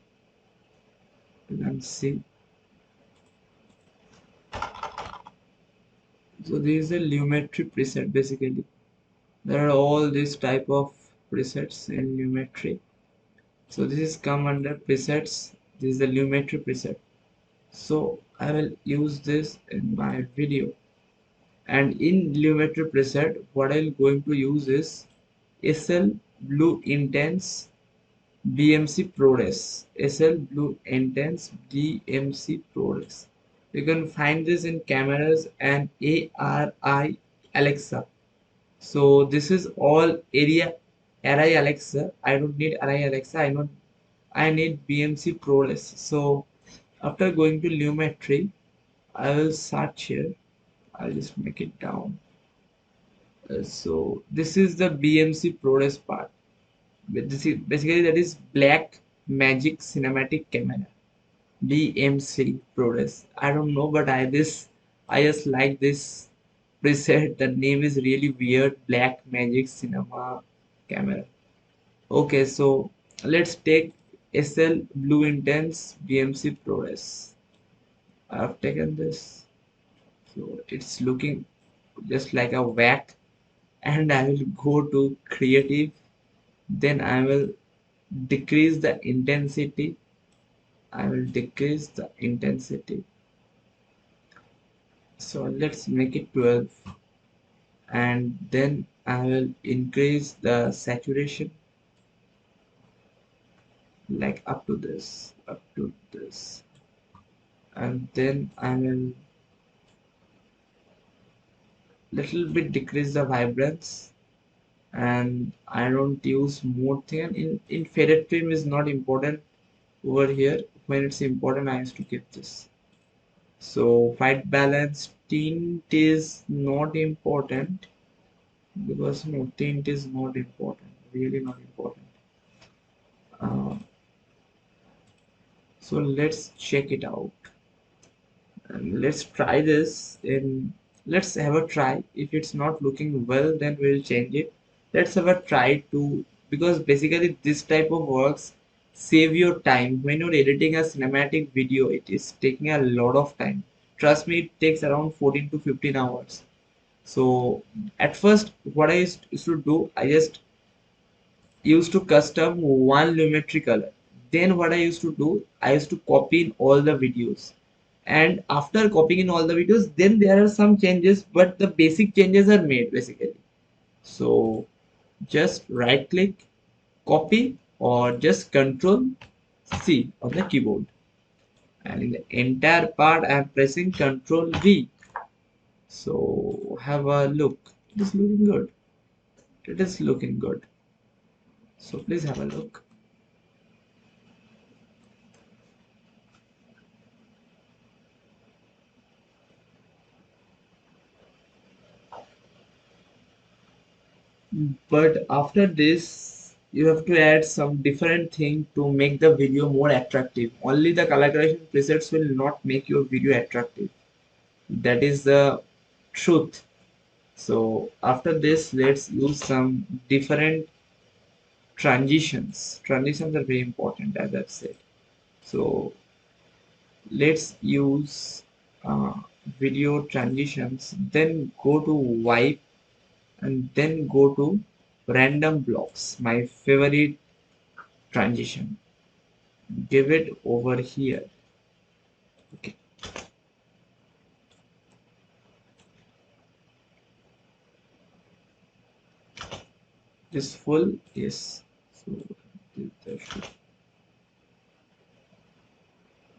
Let's see. So there is a lumetri preset. Basically there are all these type of presets in lumetri. So this is come under presets. This is the lumetri preset. So I will use this in my video, and in lumetri preset what I'm going to use is SL Blue Intense BMC Prores. SL Blue Intense BMC Prores. You can find this in cameras and ARI Alexa. So this is all ARI Alexa. I don't need ARI Alexa. I need BMC Prores. So after going to lumetri, I will search here. I'll just make it down. So this is the BMC Prores part. But this is basically that is Black Magic Cinematic Camera. BMC Prores. I don't know, but I just like this preset. The name is really weird. Black Magic Cinema Camera. Okay, so let's take SL Blue Intense BMC Prores. I've taken this. So it's looking just like a whack, and I will go to creative, then I will decrease the intensity. So let's make it 12, and then I will increase the saturation like up to this, and then I will little bit decrease the vibrance, and I don't use more thing. In faded frame is not important over here. When it's important, I used to keep this. So white balance tint is not important, because no, tint is not important, really not important. Uh, so let's check it out, and let's try this in. Let's have a try. If it's not looking well, then we'll change it. Let's have a try to, because basically this type of works save your time. When you're editing a cinematic video, it is taking a lot of time. Trust me, it takes around 14 to 15 hours. So at first what I used to do, I just used to custom one lumetri color. Then what I used to do, I used to copy in all the videos, and after copying in all the videos, then there are some changes, but the basic changes are made basically. So just right click, copy, or just control C on the keyboard, and in the entire part I am pressing control V. So have a look. It is looking good. It is looking good. So please have a look. But after this, you have to add some different thing to make the video more attractive. Only the color correction presets will not make your video attractive. That is the truth. So after this, let's use some different transitions. Transitions are very important, as I've said. So let's use uh, video transitions, then go to wipe, and then go to random blocks, my favorite transition. Give it over here. Okay, this full, yes. So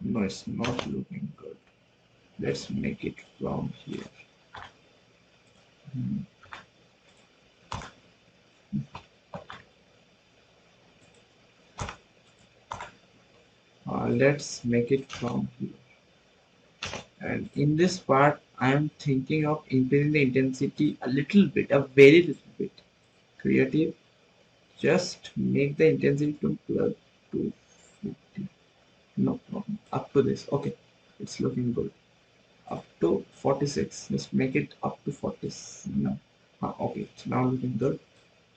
No, it's not looking good. Let's make it from here. Hmm. Let's make it from here. And in this part, I am thinking of increasing the intensity a little bit, a very little bit. Creative, just make the intensity to plug to 50. No, no, up to this. Okay, it's looking good. Up to 46. Let's make it up to 40. No. Okay, it's now looking good.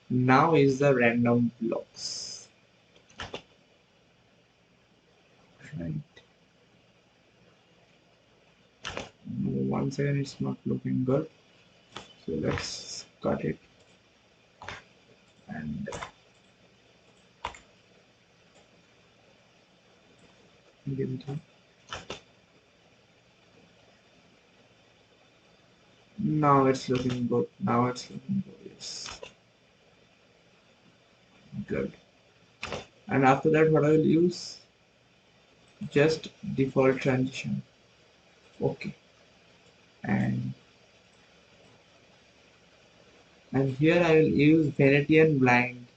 Now is the random blocks. Right. No, 1 second, it's not looking good. So let's cut it and give it a. Now it's looking good. Now it's looking good. Yes. Good. And after that, what I will use? Just default transition. Okay. And here I will use Venetian blind.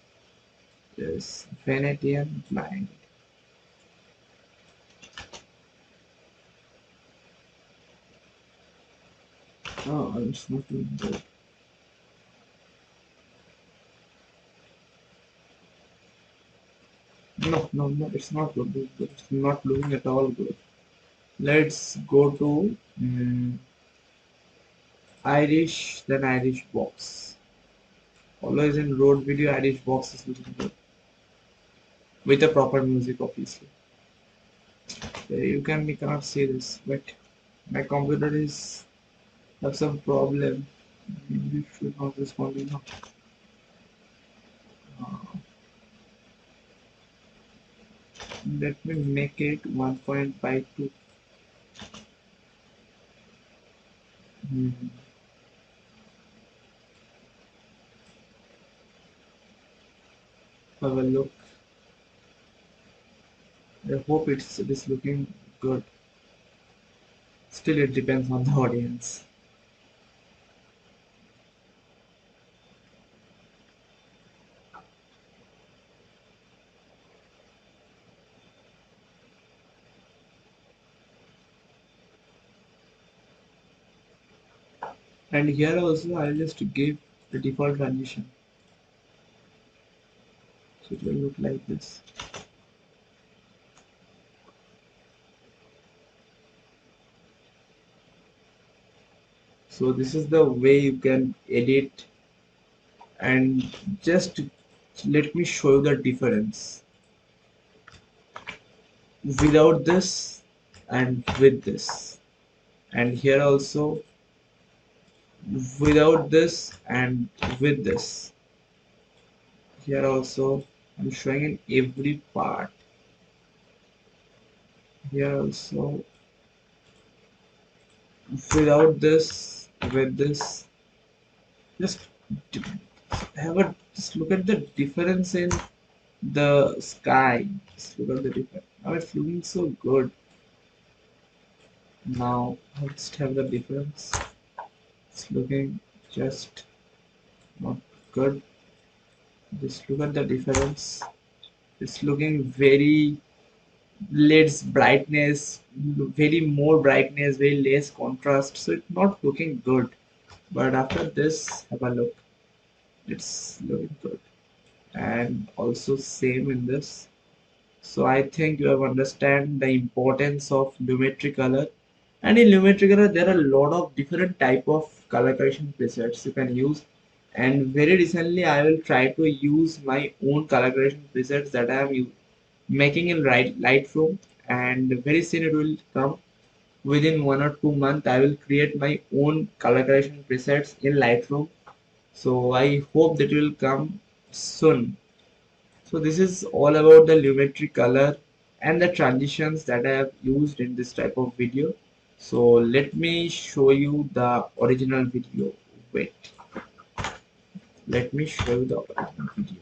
Yes, Venetian blind. Oh, it's not looking good. No, no, no, it's not looking good. It's not looking at all good. Let's go to Irish, then Irish box. Always in road video, Irish box is looking good. With the proper music, obviously. You cannot see this, but my computer is have some problem. It should not respond enough. Let me make it 1.52. Hmm. Have a look. I hope it is looking good. Still, it depends on the audience. And here also, I'll just give the default transition. So it will look like this. So this is the way you can edit, and just let me show you the difference without this and with this, and here also without this and with this. Here also I'm showing in every part. Here also without this, with this. Just just look at the difference in the sky. Just look at the difference. Now it's looking so good. Now let's have the difference. It's looking just not good. Just look at the difference. It's looking very less brightness, very more brightness, very less contrast. So it's not looking good. But after this, have a look. It's looking good. And also same in this. So I think you have understand the importance of lumetri color. And in lumetri color, there are a lot of different type of color correction presets you can use. And very recently, I will try to use my own color correction presets that I am making in Lightroom. And very soon it will come. Within 1 or 2 months, I will create my own color correction presets in Lightroom. So I hope that will come soon. So this is all about the lumetri color and the transitions that I have used in this type of video. So let me show you the original video. Wait, let me show you the original video.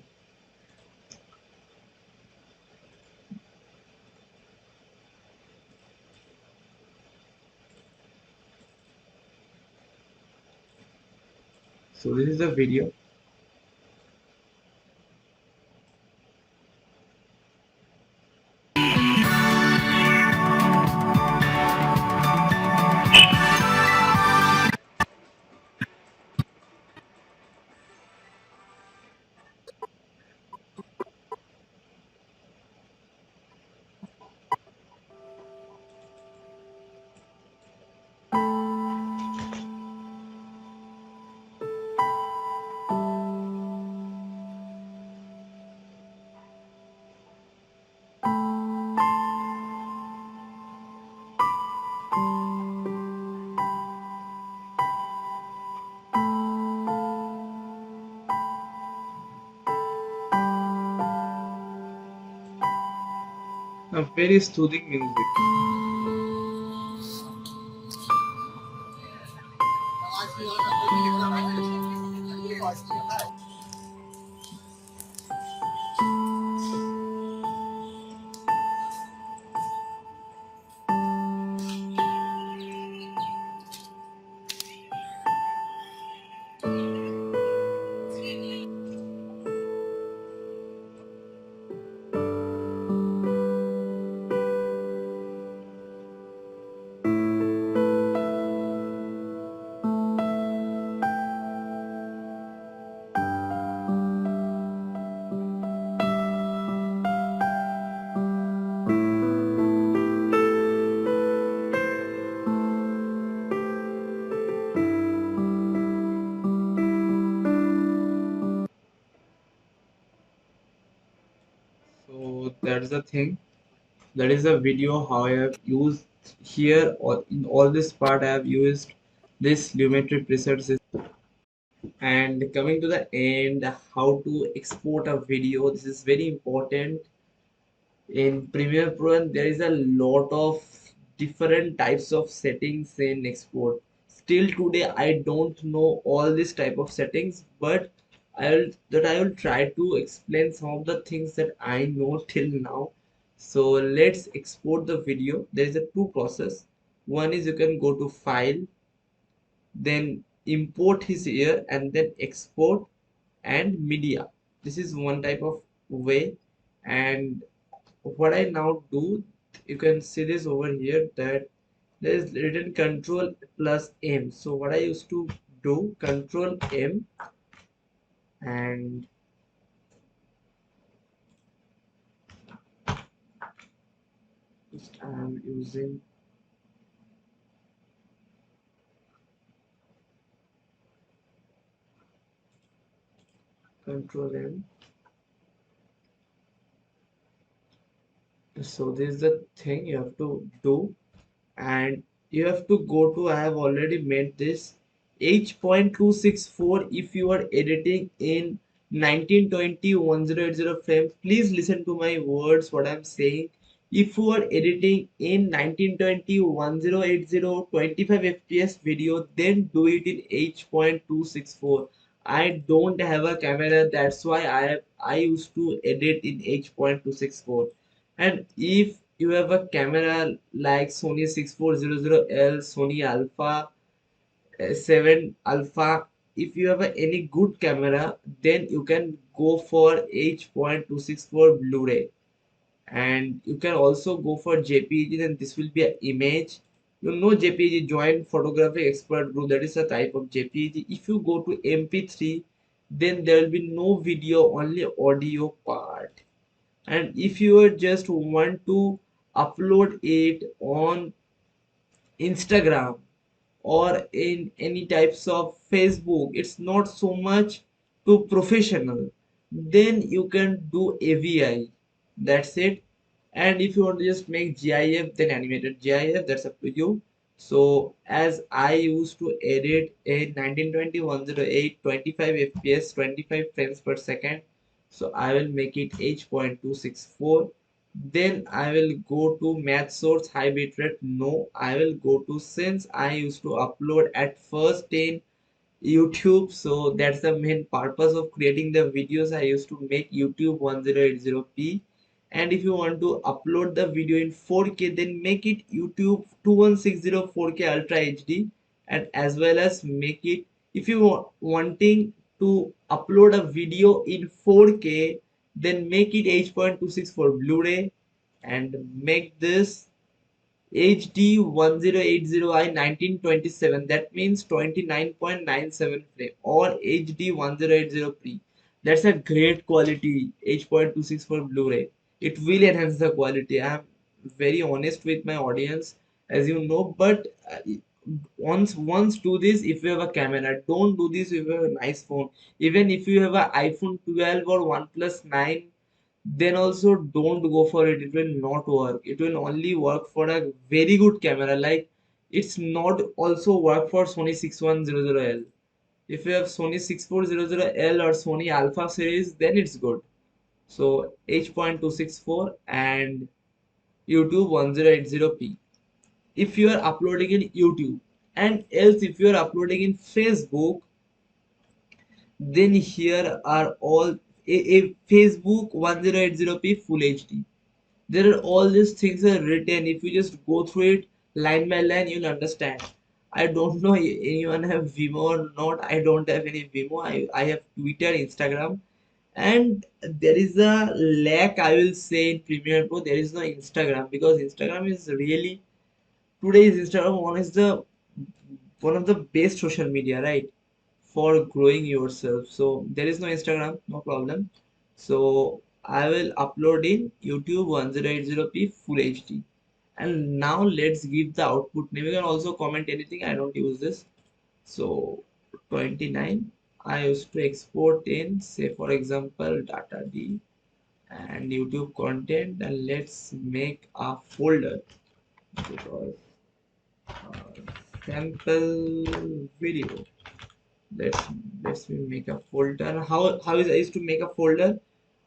So this is the video. A very soothing music. So that's the thing. That is the video how I have used here, or in all this part I have used this Lumetri preset system. And coming to the end, how to export a video. This is very important in Premiere Pro, and there is a lot of different types of settings in export. Still today I don't know all this type of settings, but I will try to explain some of the things that I know till now. So let's export the video. There is a two process. One is you can go to file, then import his here, and then export and media. This is one type of way. And what I now do, you can see this over here, that there is written control plus M. So what I used to do, control M, and I'm using control M. So this is the thing you have to do, and you have to go to, I have already made this H.264. If you are editing in 1920 1080 frames, please listen to my words what I'm saying. If you are editing in 1920 1080 25 fps video, then do it in H.264. I don't have a camera, that's why I used to edit in H.264. And if you have a camera like Sony 6400L, Sony Alpha 7 Alpha, if you have any good camera, then you can go for H.264 Blu-ray. And you can also go for JPEG, then this will be an image. You know JPEG, Joint Photographic Expert Group, that is a type of JPEG. If you go to MP3, then there will be no video, only audio part. And if you just want to upload it on Instagram or in any types of Facebook, it's not so much too professional, then you can do AVI, that's it. And if you want to just make GIF, then animated GIF, that's up to you. So as I used to edit a 1920 108 25 fps 25 frames per second, so I will make it H.264. Then I will go to match source high bitrate. No, I will go to, since I used to upload at first in YouTube, so that's the main purpose of creating the videos. I used to make YouTube 1080p. And if you want to upload the video in 4K, then make it YouTube 2160 4K Ultra HD, and as well as make it If you wanting to upload a video in 4K, then make it H.26 for Blu-ray and make this HD 1080i 1927, that means 29.97 frame, or HD 1080p. That's a great quality H.26 for Blu-ray. It will enhance the quality. I am very honest with my audience, as you know, but once do this if you have a camera. Don't do this if you have a nice phone. Even if you have an iPhone 12 or OnePlus 9, then also don't go for it. It will not work. It will only work for a very good camera. Like, it's not also work for Sony 6100L. If you have Sony 6400L or Sony Alpha series, then it's good. So H.264 and YouTube 1080p if you are uploading in YouTube, and else if you are uploading in Facebook, then here are all a Facebook 1080p full HD. There are all these things are written. If you just go through it line by line, you'll understand. I don't know anyone have Vimo or not. I don't have any Vimo. I have Twitter, Instagram, and there is a lack, I will say, in Premiere Pro. There is no Instagram, because Instagram is really, today's Instagram one of the best social media, right, for growing yourself. So there is no Instagram, no problem. So I will upload in YouTube 1080p full HD. And now let's give the output name. You can also comment anything. I don't use this. So 29. I used to export in, say for example, data D and YouTube content, and let's make a folder, because sample video. Let's me make a folder. How is I used to make a folder?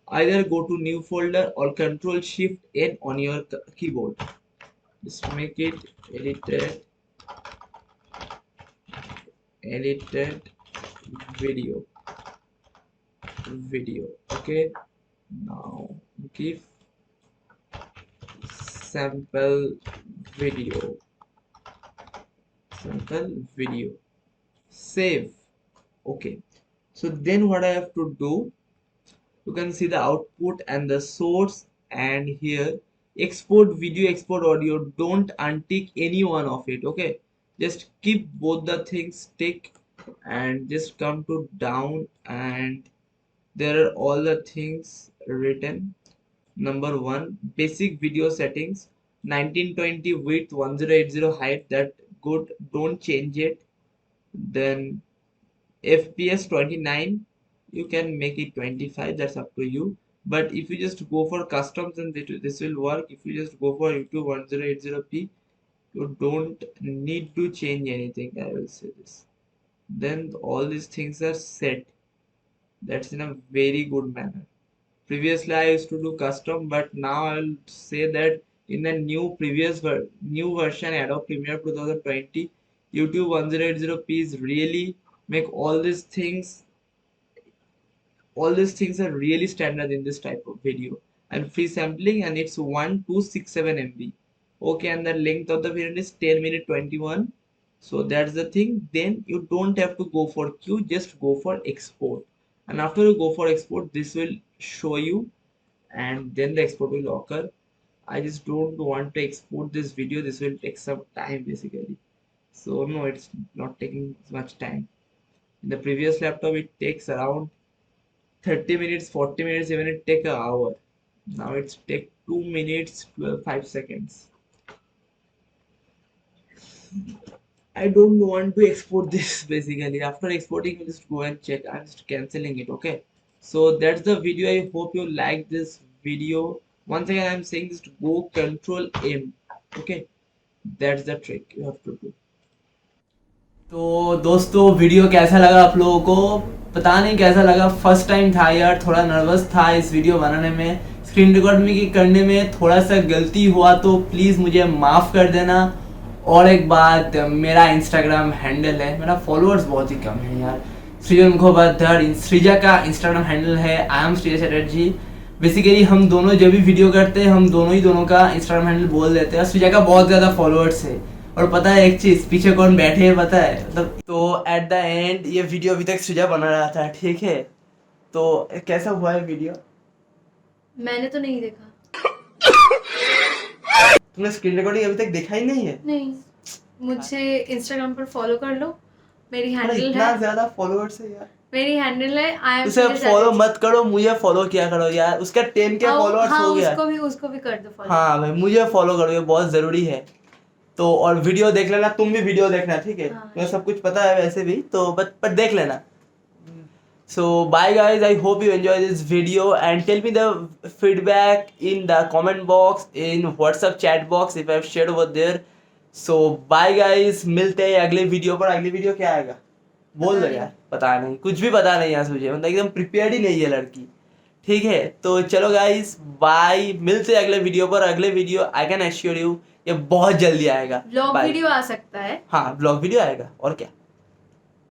Either go to new folder or Control Shift N on your keyboard. Just make it edited video. Okay, now give sample video, save. Okay, so then what I have to do, you can see the output and the source, and here export video, export audio. Don't untick any one of it. Okay, just keep both the things tick, and just come to down, and there are all the things written. Number one, basic video settings, 1920 width, 1080 height. That good, don't change it. Then FPS 29, you can make it 25, that's up to you. But if you just go for customs, then this will work. If you just go for YouTube 1080p, you don't need to change anything, I will say this. Then all these things are set. That's in a very good manner. Previously I used to do custom, but now I'll say that in the new version Adobe Premiere 2020, YouTube 1080p is really make all these things are really standard in this type of video, and free sampling, and it's 1267 MB. Okay, and the length of the video is 10 minute 21. So that's the thing. Then you don't have to go for queue, just go for export, and after you go for export, this will show you, and then the export will occur. I just don't want to export this video. This will take some time basically. So no, it's not taking much time. In the previous laptop it takes around 30 minutes, 40 minutes, even it take an hour. Now it's take 2 minutes 5 seconds. I don't want to export this basically. After exporting, you just go and check. I'm just canceling it. Okay, so that's the video. I hope you like this video. Once again I'm saying this, to go Control M. Okay, that's the trick you have to do. तो दोस्तों video कैसा लगा आप लोगों को, पता नहीं कैसा लगा। फर्स्ट टाइम था यार, थोड़ा नर्वस था इस वीडियो बनाने में। स्क्रीन रिकॉर्ड में करने में थोड़ा सा गलती हुआ तो प्लीज़ मुझे माफ़ कर देना। और एक बात, मेरा इंस्टाग्राम हैंडल है, मेरा फॉलोअर्स बहुत ही कम है यार, सृजन खोबद्दर सृजा का इंस्टाग्राम हैंडल है। I am Srija Chatterjee. Basically हम दोनों जब भी वीडियो करते हैं, हम दोनों का इंस्टाग्राम हैंडल बोल देते हैं। सृजा का बहुत ज़्यादा फॉलोअर्स है, और पता है एक चीज, पीछे कौन बैठे हैं पता है, मतलब तो एट द एंड ये वीडियो अभी तक सुजा बना रहा था, ठीक है। तो कैसा हुआ है वीडियो? मैंने तो नहीं देखा। तुमने स्क्रीन रिकॉर्डिंग अभी तक देखा ही नहीं है? नहीं, मुझे इंस्टाग्राम पर फॉलो कर लो, मेरी अरे हैंडल इतना है, ज्यादा फॉलोअर्स है यार। मेरी हैंडल है आई एम उसे फॉलो मत करो, मुझे फॉलो किया करो यार, उसका 10 के फॉलोअर्स हाँ, हो गया। उसको भी कर दो फॉलो। हाँ भाई मुझे फॉलो करो, ये बहुत जरूरी है। तो और वीडियो देख लेना, तुम भी वीडियो देखना, ठीक है? हाँ, तुम्हें सब कुछ पता है वैसे भी, तो बट देख लेना। So bye guys, I hope you enjoy this video and tell me the feedback in the comment box, in WhatsApp chat box if I have shared over there. So bye guys, मिलते हैं अगले video पर। अगले video क्या आएगा बोल दो यार। पता नहीं, कुछ भी पता नहीं यार मुझे, मतलब एकदम प्रिपेयर्ड ही नहीं है लड़की, ठीक है? तो चलो गाइस बाय, मिलते हैं अगले वीडियो पर। अगले video I can assure you ये बहुत जल्दी आएगा। Vlog Bye. वीडियो आ सकता है। हाँ ब्लॉग वीडियो आएगा और क्या।